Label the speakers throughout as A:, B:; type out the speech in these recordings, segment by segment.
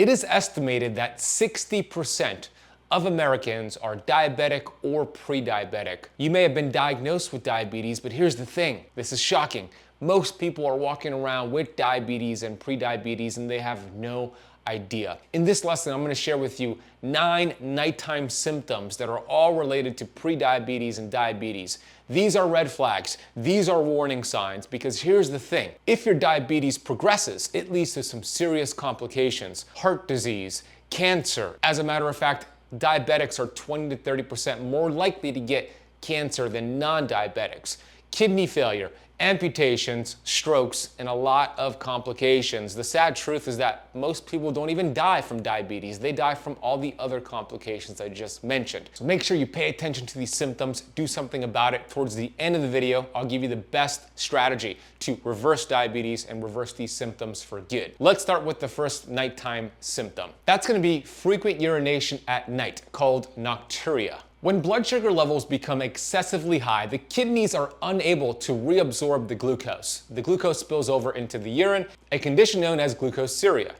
A: It is estimated that 60% of Americans are diabetic or pre-diabetic. You may have been diagnosed with diabetes, but here's the thing. This is shocking. Most people are walking around with diabetes and pre-diabetes and they have no idea. In this lesson, I'm going to share with you 9 nighttime symptoms that are all related to pre-diabetes and diabetes. These are red flags. These are warning signs, because here's the thing. If your diabetes progresses, it leads to some serious complications, heart disease, cancer. As a matter of fact, diabetics are 20 to 30% more likely to get cancer than non-diabetics. Kidney failure, amputations, strokes, and a lot of complications. The sad truth is that most people don't even die from diabetes. They die from all the other complications I just mentioned. So make sure you pay attention to these symptoms, do something about it. Towards the end of the video, I'll give you the best strategy to reverse diabetes and reverse these symptoms for good. Let's start with the first nighttime symptom. That's going to be frequent urination at night, called nocturia. When blood sugar levels become excessively high, the kidneys are unable to reabsorb the glucose. The glucose spills over into the urine, a condition known as 𝙎𝙬𝘽𝙎𝘾.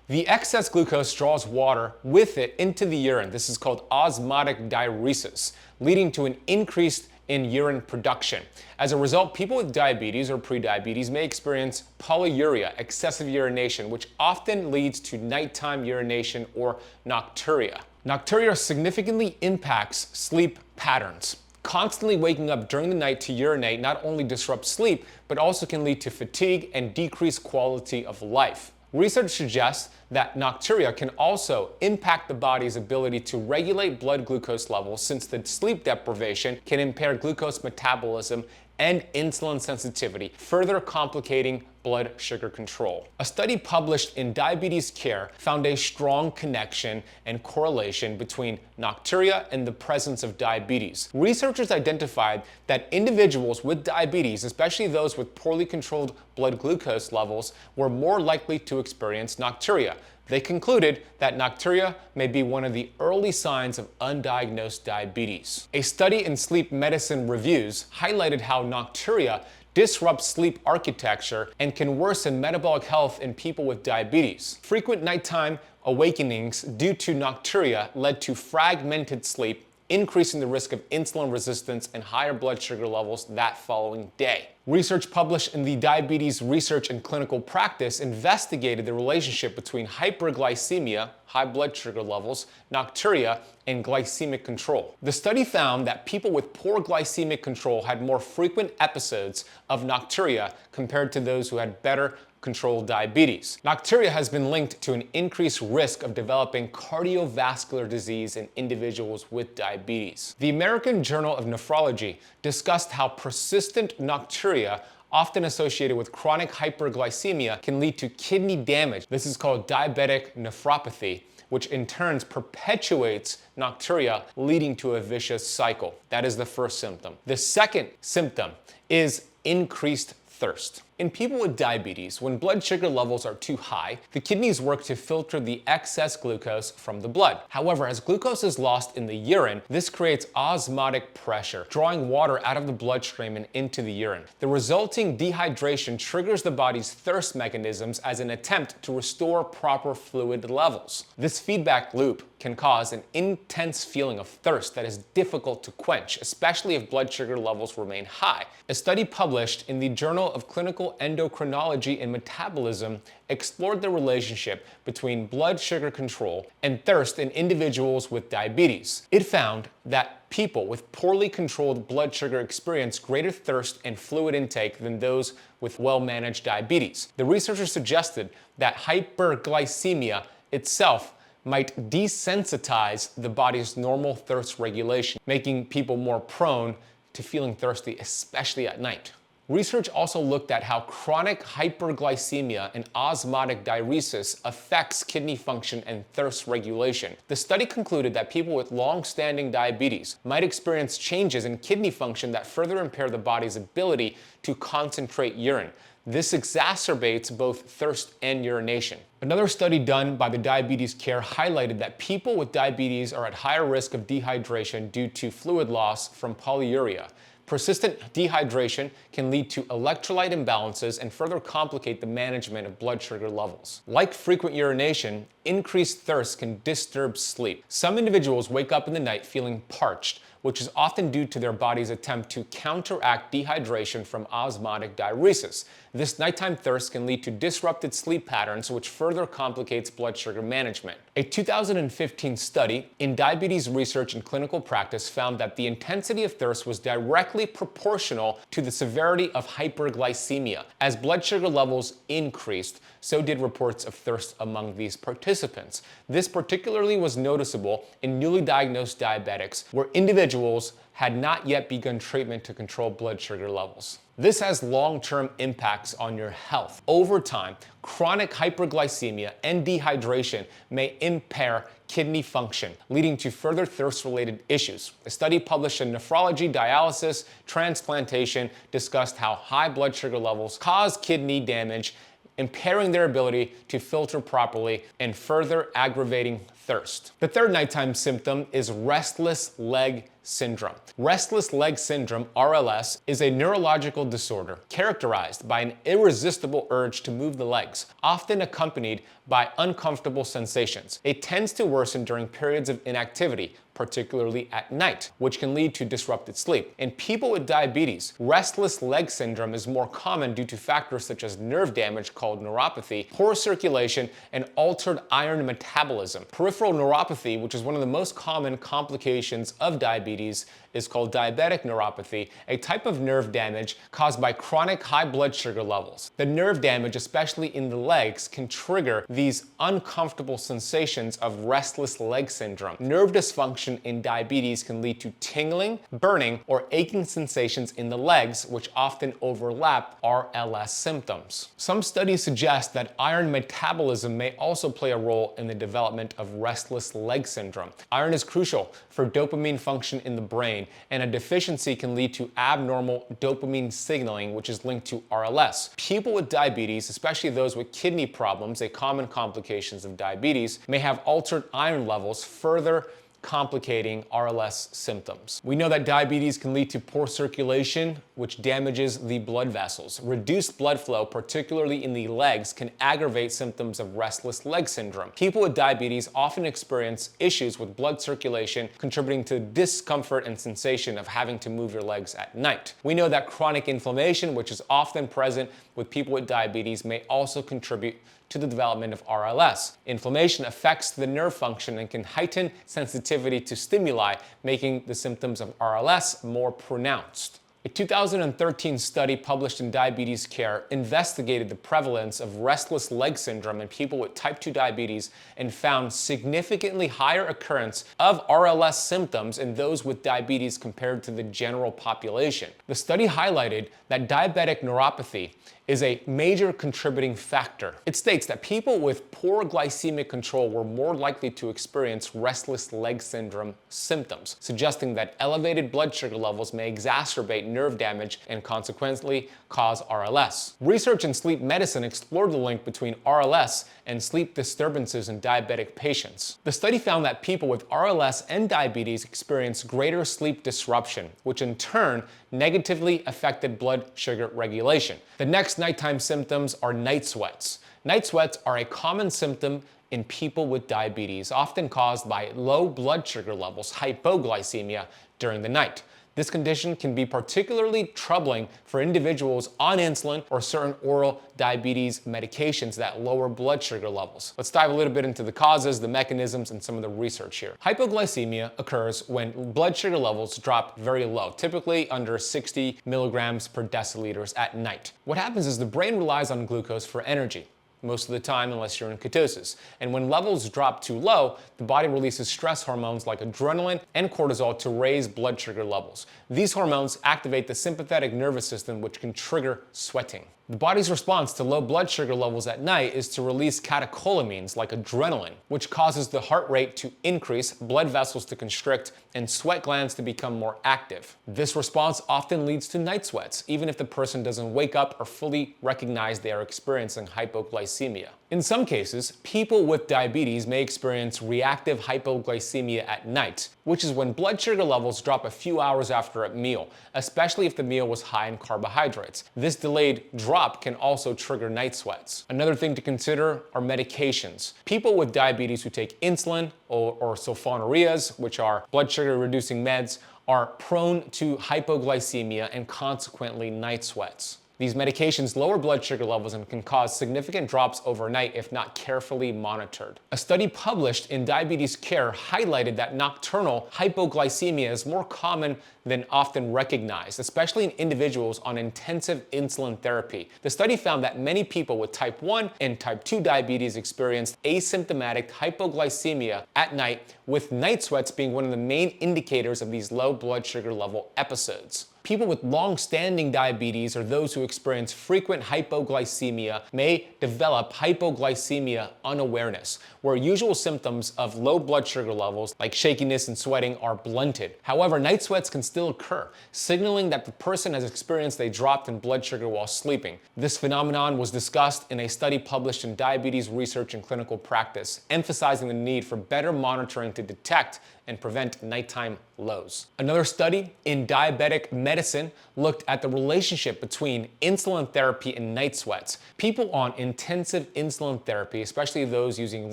A: The excess glucose draws water with it into the urine. This is called osmotic diuresis, leading to an increase in urine production. As a result, people with diabetes or prediabetes may experience polyuria, excessive urination, which often leads to nighttime urination or nocturia. Nocturia significantly impacts sleep patterns. Constantly waking up during the night to urinate not only disrupts sleep, but also can lead to fatigue and decreased quality of life. Research suggests that nocturia can also impact the body's ability to regulate blood glucose levels, since the sleep deprivation can impair glucose metabolism and insulin sensitivity, further complicating blood sugar control. A study published in Diabetes Care found a strong connection and correlation between nocturia and the presence of diabetes. Researchers identified that individuals with diabetes, especially those with poorly controlled blood glucose levels, were more likely to experience nocturia. They concluded that nocturia may be one of the early signs of undiagnosed diabetes. A study in Sleep Medicine Reviews highlighted how nocturia disrupts sleep architecture and can worsen metabolic health in people with diabetes. Frequent nighttime awakenings due to nocturia led to fragmented sleep, increasing the risk of insulin resistance and higher blood sugar levels that following day. Research published in the Diabetes Research and Clinical Practice investigated the relationship between hyperglycemia, high blood sugar levels, nocturia, and glycemic control. The study found that people with poor glycemic control had more frequent episodes of nocturia compared to those who had better controlled diabetes. Nocturia has been linked to an increased risk of developing cardiovascular disease in individuals with diabetes. The American Journal of Nephrology discussed how persistent nocturia, often associated with chronic hyperglycemia, can lead to kidney damage. This is called diabetic nephropathy, which in turn perpetuates nocturia, leading to a vicious cycle. That is the first symptom. The second symptom is increased thirst. In people with diabetes, when blood sugar levels are too high, the kidneys work to filter the excess glucose from the blood. However, as glucose is lost in the urine, this creates osmotic pressure, drawing water out of the bloodstream and into the urine. The resulting dehydration triggers the body's thirst mechanisms as an attempt to restore proper fluid levels. This feedback loop can cause an intense feeling of thirst that is difficult to quench, especially if blood sugar levels remain high. A study published in the Journal of Clinical Endocrinology and Metabolism explored the relationship between blood sugar control and thirst in individuals with diabetes. It found that people with poorly controlled blood sugar experience greater thirst and fluid intake than those with well-managed diabetes. The researchers suggested that hyperglycemia itself might desensitize the body's normal thirst regulation, making people more prone to feeling thirsty, especially at night. Research also looked at how chronic hyperglycemia and osmotic diuresis affects kidney function and thirst regulation. The study concluded that people with long-standing diabetes might experience changes in kidney function that further impair the body's ability to concentrate urine. This exacerbates both thirst and urination. Another study done by the Diabetes Care highlighted that people with diabetes are at higher risk of dehydration due to fluid loss from polyuria. Persistent dehydration can lead to electrolyte imbalances and further complicate the management of blood sugar levels. Like frequent urination, increased thirst can disturb sleep. Some individuals wake up in the night feeling parched, which is often due to their body's attempt to counteract dehydration from osmotic diuresis. This nighttime thirst can lead to disrupted sleep patterns, which further complicates blood sugar management. A 2015 study in diabetes research and clinical practice found that the intensity of thirst was directly proportional to the severity of hyperglycemia. As blood sugar levels increased, so did reports of thirst among these participants. This particularly was noticeable in newly diagnosed diabetics, where individuals had not yet begun treatment to control blood sugar levels. This has long-term impacts on your health. Over time, chronic hyperglycemia and dehydration may impair kidney function, leading to further thirst-related issues. A study published in Nephrology, Dialysis, Transplantation discussed how high blood sugar levels cause kidney damage, impairing their ability to filter properly and further aggravating thirst. The third nighttime symptom is restless leg syndrome. Restless leg syndrome, RLS, is a neurological disorder characterized by an irresistible urge to move the legs, often accompanied by uncomfortable sensations. It tends to worsen during periods of inactivity, particularly at night, which can lead to disrupted sleep. In people with diabetes, restless leg syndrome is more common due to factors such as nerve damage called neuropathy, poor circulation, and altered iron metabolism. Peripheral neuropathy, which is one of the most common complications of diabetes, is called diabetic neuropathy, a type of nerve damage caused by chronic high blood sugar levels. The nerve damage, especially in the legs, can trigger these uncomfortable sensations of restless leg syndrome. Nerve dysfunction in diabetes can lead to tingling, burning, or aching sensations in the legs, which often overlap RLS symptoms. Some studies suggest that iron metabolism may also play a role in the development of restless leg syndrome. Iron is crucial for dopamine function in the brain, and a deficiency can lead to abnormal dopamine signaling, which is linked to RLS. People with diabetes, especially those with kidney problems, a common complication of diabetes, may have altered iron levels, further complicating RLS symptoms. We know that diabetes can lead to poor circulation, which damages the blood vessels. Reduced blood flow, particularly in the legs, can aggravate symptoms of restless leg syndrome. People with diabetes often experience issues with blood circulation, contributing to discomfort and sensation of having to move your legs at night. We know that chronic inflammation, which is often present with people with diabetes, may also contribute to the development of RLS. Inflammation affects the nerve function and can heighten sensitivity to stimuli, making the symptoms of RLS more pronounced. A 2013 study published in Diabetes Care investigated the prevalence of restless leg syndrome in people with type 2 diabetes and found significantly higher occurrence of RLS symptoms in those with diabetes compared to the general population. The study highlighted that diabetic neuropathy is a major contributing factor. It states that people with poor glycemic control were more likely to experience restless leg syndrome symptoms, suggesting that elevated blood sugar levels may exacerbate nerve damage and consequently cause RLS. Research in sleep medicine explored the link between RLS and sleep disturbances in diabetic patients. The study found that people with RLS and diabetes experienced greater sleep disruption, which in turn negatively affected blood sugar regulation. The next nighttime symptoms are night sweats. Night sweats are a common symptom in people with diabetes, often caused by low blood sugar levels, hypoglycemia, during the night. This condition can be particularly troubling for individuals on insulin or certain oral diabetes medications that lower blood sugar levels. Let's dive a little bit into the causes, the mechanisms, and some of the research here. Hypoglycemia occurs when blood sugar levels drop very low, typically under 60 milligrams per deciliters at night. What happens is the brain relies on glucose for energy most of the time, unless you're in ketosis. And when levels drop too low, the body releases stress hormones like adrenaline and cortisol to raise blood sugar levels. These hormones activate the sympathetic nervous system, which can trigger sweating. The body's response to low blood sugar levels at night is to release catecholamines like adrenaline, which causes the heart rate to increase, blood vessels to constrict, and sweat glands to become more active. This response often leads to night sweats, even if the person doesn't wake up or fully recognize they are experiencing hypoglycemia. In some cases, people with diabetes may experience reactive hypoglycemia at night, which is when blood sugar levels drop a few hours after a meal, especially if the meal was high in carbohydrates. This delayed drop can also trigger night sweats. Another thing to consider are medications. People with diabetes who take insulin or sulfonylureas, which are blood sugar reducing meds, are prone to hypoglycemia and consequently night sweats. These medications lower blood sugar levels and can cause significant drops overnight if not carefully monitored. A study published in Diabetes Care highlighted that nocturnal hypoglycemia is more common than often recognized, especially in individuals on intensive insulin therapy. The study found that many people with type 1 and type 2 diabetes experienced asymptomatic hypoglycemia at night, with night sweats being one of the main indicators of these low blood sugar level episodes. People with long-standing diabetes or those who experience frequent hypoglycemia may develop hypoglycemia unawareness, where usual symptoms of low blood sugar levels like shakiness and sweating are blunted. However, night sweats can still occur, signaling that the person has experienced a drop in blood sugar while sleeping. This phenomenon was discussed in a study published in Diabetes Research and Clinical Practice, emphasizing the need for better monitoring to detect and prevent nighttime lows. Another study in diabetic medicine looked at the relationship between insulin therapy and night sweats. People on intensive insulin therapy, especially those using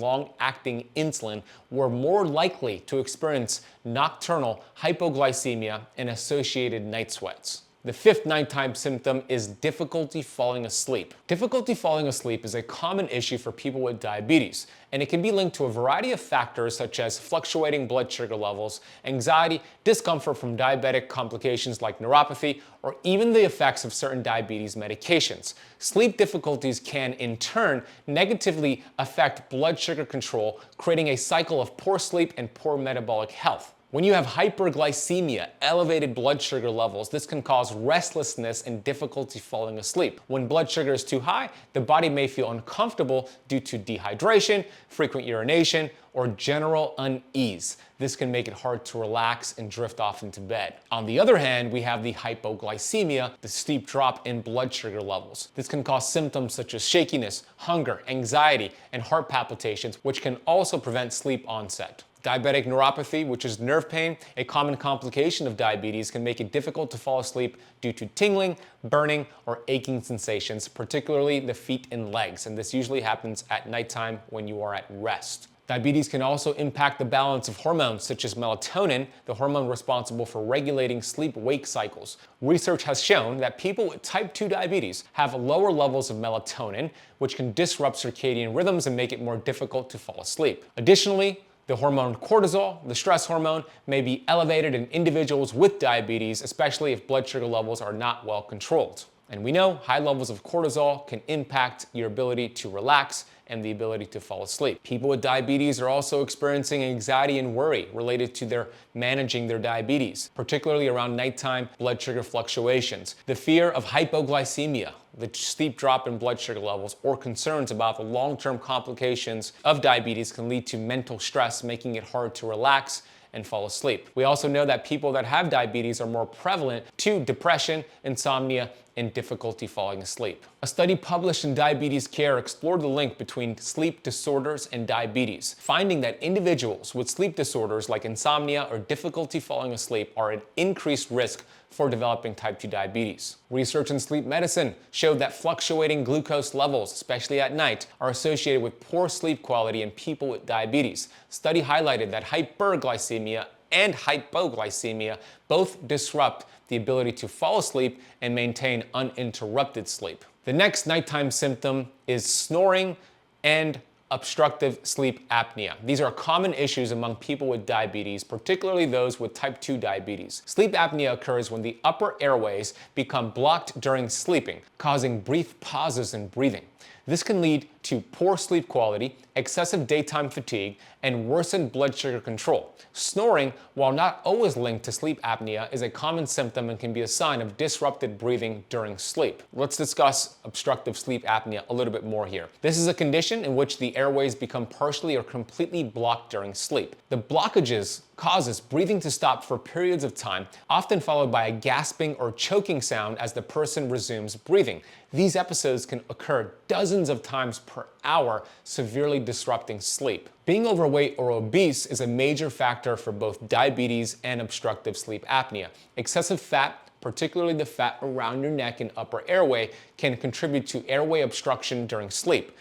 A: long-acting insulin, were more likely to experience nocturnal hypoglycemia and associated night sweats. The fifth nighttime symptom is difficulty falling asleep. Difficulty falling asleep is a common issue for people with diabetes, and it can be linked to a variety of factors such as fluctuating blood sugar levels, anxiety, discomfort from diabetic complications like neuropathy, or even the effects of certain diabetes medications. Sleep difficulties can, in turn, negatively affect blood sugar control, creating a cycle of poor sleep and poor metabolic health. When you have hyperglycemia, elevated blood sugar levels, this can cause restlessness and difficulty falling asleep. When blood sugar is too high, the body may feel uncomfortable due to dehydration, frequent urination, or general unease. This can make it hard to relax and drift off into bed. On the other hand, we have the hypoglycemia, the steep drop in blood sugar levels. This can cause symptoms such as shakiness, hunger, anxiety, and heart palpitations, which can also prevent sleep onset. Diabetic neuropathy, which is nerve pain, a common complication of diabetes, can make it difficult to fall asleep due to tingling, burning, or aching sensations, particularly the feet and legs, and this usually happens at nighttime when you are at rest. Diabetes can also impact the balance of hormones such as melatonin, the hormone responsible for regulating sleep-wake cycles. Research has shown that people with type 2 diabetes have lower levels of melatonin, which can disrupt circadian rhythms and make it more difficult to fall asleep. Additionally, the hormone cortisol, the stress hormone, may be elevated in individuals with diabetes, especially if blood sugar levels are not well controlled. And we know high levels of cortisol can impact your ability to relax and the ability to fall asleep. People with diabetes are also experiencing anxiety and worry related to managing their diabetes, particularly around nighttime blood sugar fluctuations. The fear of hypoglycemia, the steep drop in blood sugar levels, or concerns about the long-term complications of diabetes can lead to mental stress, making it hard to relax and fall asleep. We also know that people that have diabetes are more prevalent to depression, insomnia, and difficulty falling asleep. A study published in Diabetes Care explored the link between sleep disorders and diabetes, finding that individuals with sleep disorders like insomnia or difficulty falling asleep are at increased risk for developing type 2 diabetes. Research in sleep medicine showed that fluctuating glucose levels, especially at night, are associated with poor sleep quality in people with diabetes. Study highlighted that hyperglycemia and hypoglycemia both disrupt the ability to fall asleep and maintain uninterrupted sleep. The next nighttime symptom is snoring and obstructive sleep apnea. These are common issues among people with diabetes, particularly those with type 2 diabetes. Sleep apnea occurs when the upper airways become blocked during sleeping, causing brief pauses in breathing. This can lead to poor sleep quality, excessive daytime fatigue, and worsened blood sugar control. Snoring, while not always linked to sleep apnea, is a common symptom and can be a sign of disrupted breathing during sleep. Let's discuss obstructive sleep apnea a little bit more here. This is a condition in which the airways become partially or completely blocked during sleep. The blockages causes breathing to stop for periods of time, often followed by a gasping or choking sound as the person resumes breathing. These episodes can occur dozens of times per hour, severely disrupting sleep. Being overweight or obese is a major factor for both diabetes and obstructive sleep apnea. Excessive fat, particularly the fat around your neck and upper airway, can contribute to airway obstruction during sleep.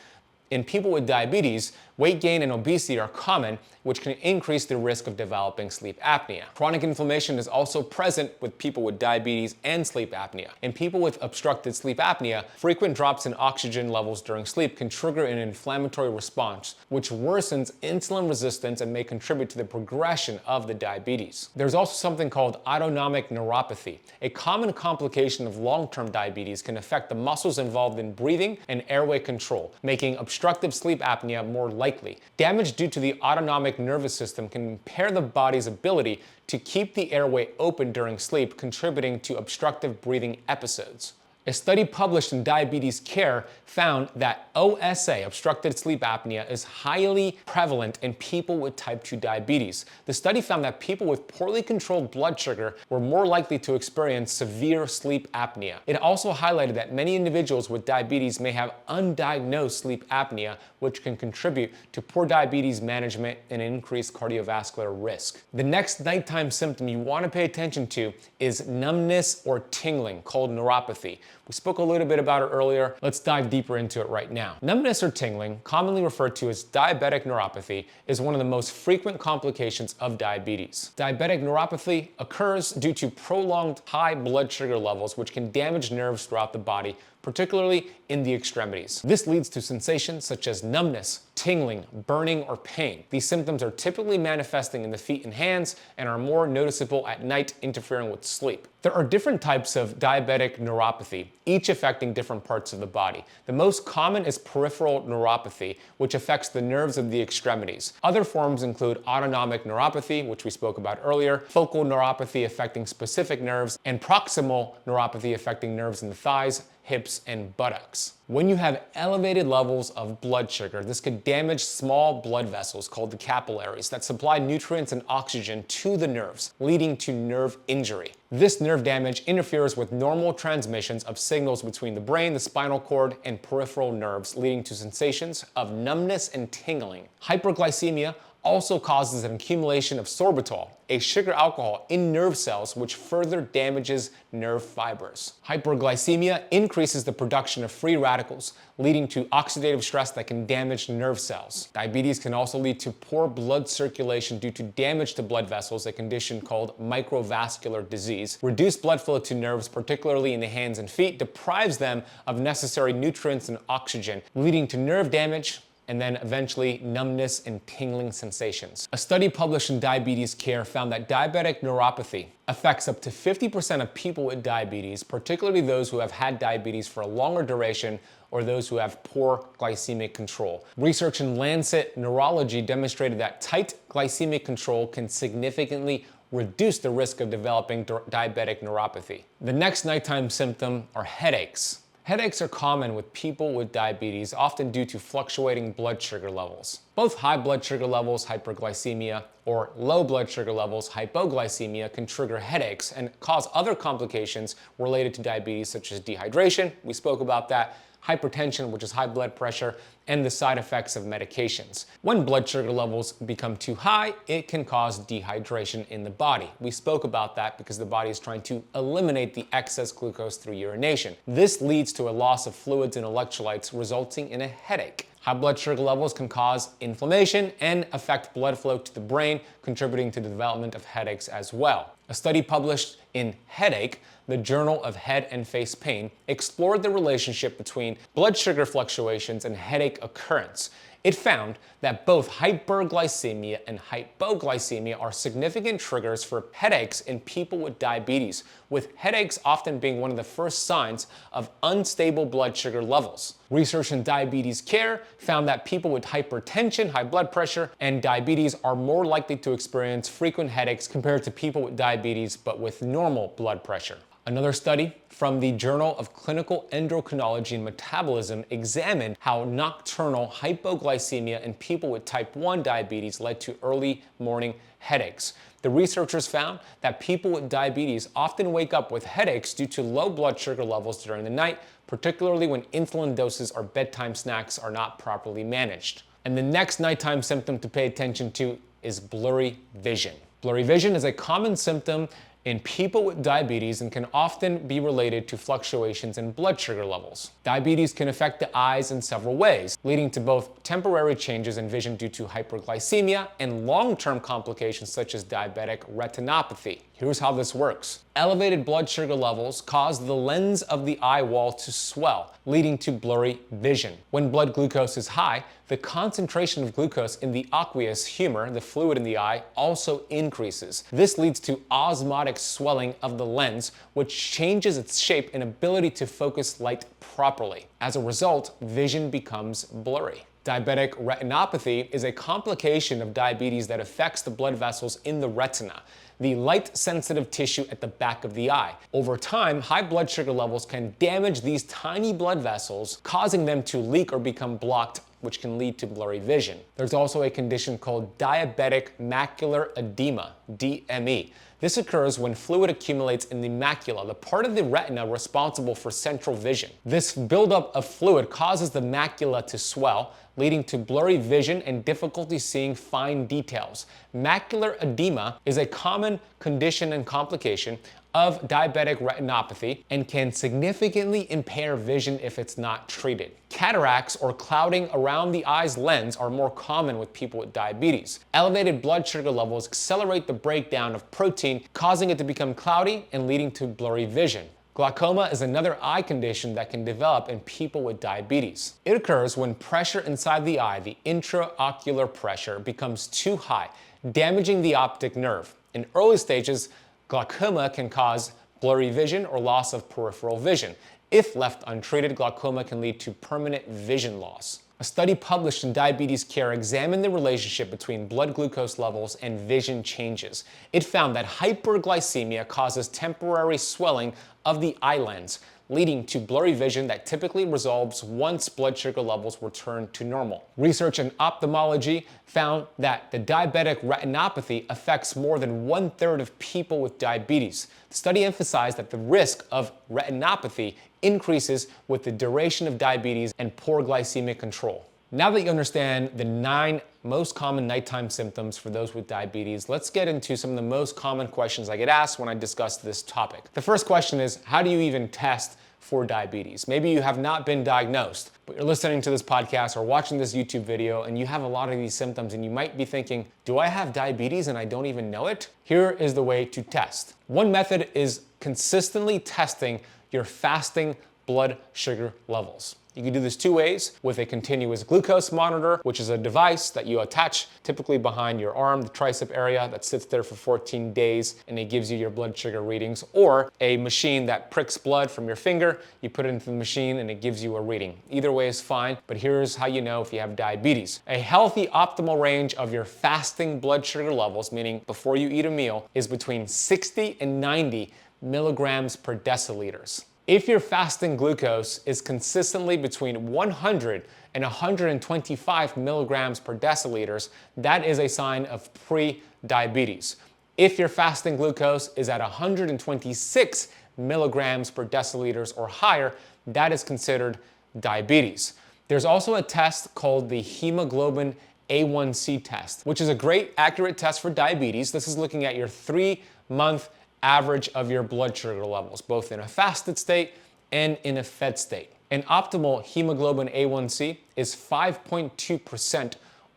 A: In people with diabetes, weight gain and obesity are common, which can increase the risk of developing sleep apnea. Chronic inflammation is also present with people with diabetes and sleep apnea. In people with obstructed sleep apnea, frequent drops in oxygen levels during sleep can trigger an inflammatory response, which worsens insulin resistance and may contribute to the progression of the diabetes. There's also something called autonomic neuropathy. A common complication of long-term diabetes can affect the muscles involved in breathing and airway control, making obstructive sleep apnea more likely. Damage due to the autonomic nervous system can impair the body's ability to keep the airway open during sleep, contributing to obstructive breathing episodes. A study published in Diabetes Care found that OSA, obstructed sleep apnea, is highly prevalent in people with type 2 diabetes. The study found that people with poorly controlled blood sugar were more likely to experience severe sleep apnea. It also highlighted that many individuals with diabetes may have undiagnosed sleep apnea, which can contribute to poor diabetes management and increased cardiovascular risk. The next nighttime symptom you want to pay attention to is numbness or tingling, called neuropathy. We spoke a little bit about it earlier. Let's dive deeper into it right now. Numbness or tingling, commonly referred to as diabetic neuropathy, is one of the most frequent complications of diabetes. Diabetic neuropathy occurs due to prolonged high blood sugar levels, which can damage nerves throughout the body, particularly in the extremities. This leads to sensations such as numbness, tingling, burning, or pain. These symptoms are typically manifesting in the feet and hands and are more noticeable at night, interfering with sleep. There are different types of diabetic neuropathy, each affecting different parts of the body. The most common is peripheral neuropathy, which affects the nerves of the extremities. Other forms include autonomic neuropathy, which we spoke about earlier, focal neuropathy affecting specific nerves, and proximal neuropathy affecting nerves in the thighs, hips, and buttocks. When you have elevated levels of blood sugar, this could damage small blood vessels called the capillaries that supply nutrients and oxygen to the nerves, leading to nerve injury. This nerve damage interferes with normal transmissions of signals between the brain, the spinal cord, and peripheral nerves, leading to sensations of numbness and tingling. Hyperglycemia also causes an accumulation of sorbitol, a sugar alcohol, in nerve cells, which further damages nerve fibers. Hyperglycemia increases the production of free radicals, leading to oxidative stress that can damage nerve cells. Diabetes can also lead to poor blood circulation due to damage to blood vessels, a condition called microvascular disease. Reduced blood flow to nerves, particularly in the hands and feet, deprives them of necessary nutrients and oxygen, leading to nerve damage, and then eventually numbness and tingling sensations. A study published in Diabetes Care found that diabetic neuropathy affects up to 50% of people with diabetes, particularly those who have had diabetes for a longer duration or those who have poor glycemic control. Research in Lancet Neurology demonstrated that tight glycemic control can significantly reduce the risk of developing diabetic neuropathy. The next nighttime symptom are headaches. Headaches are common with people with diabetes, often due to fluctuating blood sugar levels. Both high blood sugar levels, hyperglycemia, or low blood sugar levels, hypoglycemia, can trigger headaches and cause other complications related to diabetes, such as dehydration, we spoke about that, hypertension, which is high blood pressure, and the side effects of medications. When blood sugar levels become too high, it can cause dehydration in the body. We spoke about that because the body is trying to eliminate the excess glucose through urination. This leads to a loss of fluids and electrolytes, resulting in a headache. High blood sugar levels can cause inflammation and affect blood flow to the brain, contributing to the development of headaches as well. A study published in Headache, the Journal of Head and Face Pain, explored the relationship between blood sugar fluctuations and headache occurrence. It found that both hyperglycemia and hypoglycemia are significant triggers for headaches in people with diabetes, with headaches often being one of the first signs of unstable blood sugar levels. Research in Diabetes Care found that people with hypertension, high blood pressure, and diabetes are more likely to experience frequent headaches compared to people with diabetes but with normal blood pressure. Another study from the Journal of Clinical Endocrinology and Metabolism examined how nocturnal hypoglycemia in people with type 1 diabetes led to early morning headaches. The researchers found that people with diabetes often wake up with headaches due to low blood sugar levels during the night, particularly when insulin doses or bedtime snacks are not properly managed. And the next nighttime symptom to pay attention to is blurry vision. Blurry vision is a common symptom in people with diabetes and can often be related to fluctuations in blood sugar levels. Diabetes can affect the eyes in several ways, leading to both temporary changes in vision due to hyperglycemia and long-term complications such as diabetic retinopathy. Here's how this works. Elevated blood sugar levels cause the lens of the eye wall to swell, leading to blurry vision. When blood glucose is high, the concentration of glucose in the aqueous humor, the fluid in the eye, also increases. This leads to osmotic swelling of the lens, which changes its shape and ability to focus light properly. As a result, vision becomes blurry. Diabetic retinopathy is a complication of diabetes that affects the blood vessels in the retina, the light-sensitive tissue at the back of the eye. Over time, high blood sugar levels can damage these tiny blood vessels, causing them to leak or become blocked, which can lead to blurry vision. There's also a condition called diabetic macular edema, DME. This occurs when fluid accumulates in the macula, the part of the retina responsible for central vision. This buildup of fluid causes the macula to swell, leading to blurry vision and difficulty seeing fine details. Macular edema is a common condition and complication of diabetic retinopathy and can significantly impair vision if it's not treated. Cataracts or clouding around the eye's lens are more common with people with diabetes. Elevated blood sugar levels accelerate the breakdown of protein, causing it to become cloudy and leading to blurry vision. Glaucoma is another eye condition that can develop in people with diabetes. It occurs when pressure inside the eye, the intraocular pressure, becomes too high, damaging the optic nerve. In early stages, glaucoma can cause blurry vision or loss of peripheral vision. If left untreated, glaucoma can lead to permanent vision loss. A study published in Diabetes Care examined the relationship between blood glucose levels and vision changes. It found that hyperglycemia causes temporary swelling of the eye lens, leading to blurry vision that typically resolves once blood sugar levels return to normal. Research in ophthalmology found that the diabetic retinopathy affects more than 1/3 of people with diabetes. The study emphasized that the risk of retinopathy increases with the duration of diabetes and poor glycemic control. Now that you understand the 9 most common nighttime symptoms for those with diabetes, let's get into some of the most common questions I get asked when I discuss this topic. The first question is, how do you even test for diabetes? Maybe you have not been diagnosed, but you're listening to this podcast or watching this YouTube video and you have a lot of these symptoms and you might be thinking, do I have diabetes and I don't even know it? Here is the way to test. One method is consistently testing your fasting blood sugar levels. You can do this 2 ways: with a continuous glucose monitor, which is a device that you attach typically behind your arm, the tricep area, that sits there for 14 days and it gives you your blood sugar readings, or a machine that pricks blood from your finger, you put it into the machine and it gives you a reading. Either way is fine, but here's how you know if you have diabetes. A healthy optimal range of your fasting blood sugar levels, meaning before you eat a meal, is between 60 and 90 milligrams per deciliters. If your fasting glucose is consistently between 100 and 125 milligrams per deciliters, that is a sign of pre-diabetes. If your fasting glucose is at 126 milligrams per deciliters or higher, that is considered diabetes. There's also a test called the hemoglobin A1C test, which is a great accurate test for diabetes. This is looking at your 3-month average of your blood sugar levels, both in a fasted state and in a fed state. An optimal hemoglobin A1C is 5.2%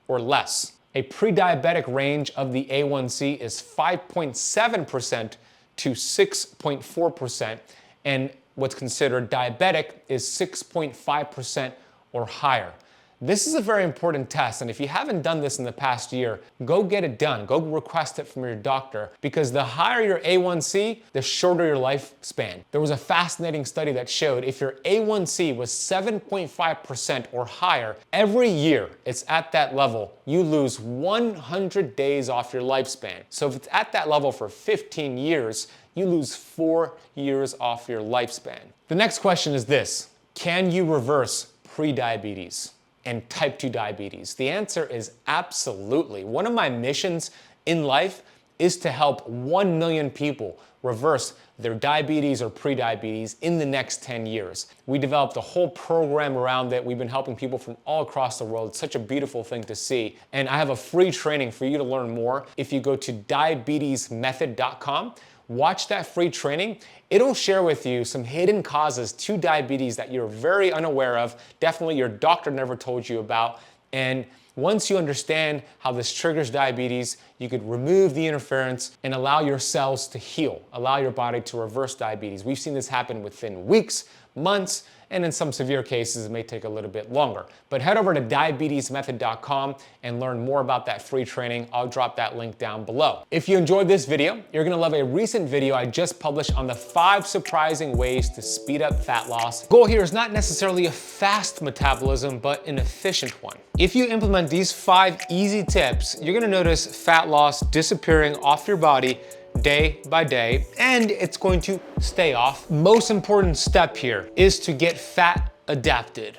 A: or less. A pre-diabetic range of the A1C is 5.7% to 6.4%, and what's considered diabetic is 6.5% or higher. This is a very important test, and if you haven't done this in the past year, go get it done. Go request it from your doctor, because the higher your A1C, the shorter your lifespan. There was a fascinating study that showed if your A1C was 7.5% or higher, every year it's at that level, you lose 100 days off your lifespan. So if it's at that level for 15 years, you lose 4 years off your lifespan. The next question is this: can you reverse prediabetes and type 2 diabetes? The answer is absolutely. One of my missions in life is to help 1 million people reverse their diabetes or prediabetes in the next 10 years. We developed a whole program around it. We've been helping people from all across the world. It's such a beautiful thing to see. And I have a free training for you to learn more. If you go to 𝙈𝙊𝙍𝑚ethod.com, watch that free training. It'll share with you some hidden causes to diabetes that you're very unaware of, definitely your doctor never told you about. And once you understand how this triggers diabetes, you could remove the interference and allow your cells to heal, allow your body to reverse diabetes. We've seen this happen within weeks, months, and in some severe cases, it may take a little bit longer. But head over to 𝙈𝙊𝙍𝑚ethod.com and learn more about that free training. I'll drop that link down below. If you enjoyed this video, you're gonna love a recent video I just published on the 5 surprising ways to speed up fat loss. The goal here is not necessarily a fast metabolism, but an efficient one. If you implement these 5 easy tips, you're gonna notice fat loss disappearing off your body day by day, and it's going to stay off. Most important step here is to get fat adapted.